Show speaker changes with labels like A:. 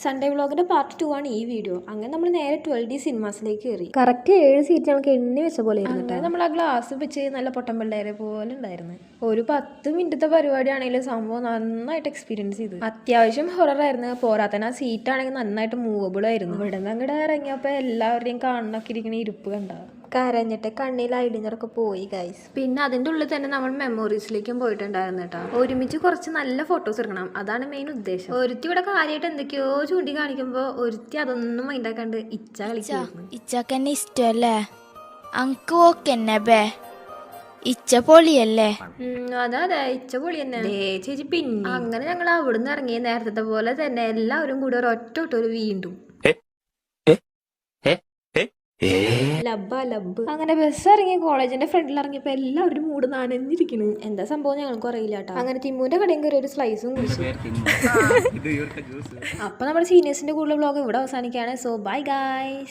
A: Sunday വ്ളോഗിന്റെ part 2 ആണ് ഈ video. അങ്ങനെ നമ്മൾ നേരെ 12D സിനിമാസിലേക്ക് കയറി. കറക്റ്റ് 7 സീറ്റ് ഞങ്ങൾക്ക് എണ്ണി വെച്ച പോലെ അങ്ങനെ നമ്മൾ ആ ഗ്ലാസ് വെച്ച് നല്ല പൊട്ടൻ പിള്ളേരെ പോലെ ഉണ്ടായിരുന്നു. ഒരു 10 മിനിറ്റത്തെ പരിപാടിയാണെങ്കിലും സംഭവം നന്നായിട്ട് എക്സ്പീരിയൻസ് ചെയ്തു. അത്യാവശ്യം ഹൊറർ ആയിരുന്നു. പോരാത്തന്നെ ആ സീറ്റ് ആണെങ്കിൽ നന്നായിട്ട് മൂവബിൾ ആയിരുന്നു. ഇവിടെ നിന്ന് അങ്ങോട്ട് ഇറങ്ങിയപ്പോൾ എല്ലാവരുടെയും കാണാനൊക്കെ ഇരിക്കുന്ന ഇരിപ്പ് കണ്ട കരഞ്ഞിട്ട് കണ്ണിൽ ഐഡിഞ്ഞറൊക്കെ പോയി ഗൈസ്. പിന്നെ അതിൻ്റെ ഉള്ളിൽ തന്നെ നമ്മൾ മെമ്മോറീസിലേക്കും പോയിട്ടുണ്ടായിരുന്നു കേട്ടോ. ഒരുമിച്ച് കുറച്ച് നല്ല ഫോട്ടോസ് എടുക്കണം, അതാണ് മെയിൻ ഉദ്ദേശം. ഒരുത്തി ഇവിടെ കാര്യമായിട്ട് എന്തൊക്കെയോ ചൂണ്ടി കാണിക്കുമ്പോൾ ഒരുത്തി അതൊന്നും മൈൻഡാക്കാണ്ട് ഇച്ച കളിക്കുന്നു.
B: ഇച്ചക്കെന്നെ ഇഷ്ടല്ലേ അങ്ക് ഓക്കെന്നെ ബേ ഇച്ച പൊളിയല്ലേ?
A: അതെ ഇച്ച പൊളി തന്നെ ചേച്ചി. പിന്നെ അങ്ങനെ ഞങ്ങൾ അവിടുന്ന് ഇറങ്ങി നേരത്തെ പോലെ തന്നെ എല്ലാവരും കൂടി ഒരൊറ്റ വീണ്ടും ലബ്ബ് അങ്ങനെ ബസ് ഇറങ്ങി കോളേജിന്റെ ഫ്രണ്ടിൽ ഇറങ്ങിയപ്പോ എല്ലാവരും മൂട് നനഞ്ഞിരിക്കുന്നു. എന്താ സംഭവം ഞങ്ങൾക്ക് അറിയില്ല കേട്ടോ. അങ്ങനെ തിമ്മുവിന്റെ കടയും കയറി ഒരു സ്ലൈസും കുടിച്ചു. അപ്പൊ നമ്മുടെ സീനിയേഴ്സിന്റെ കൂടുതൽ വ്ളോഗ് ഇവിടെ അവസാനിക്കുകയാണ്. So bye guys.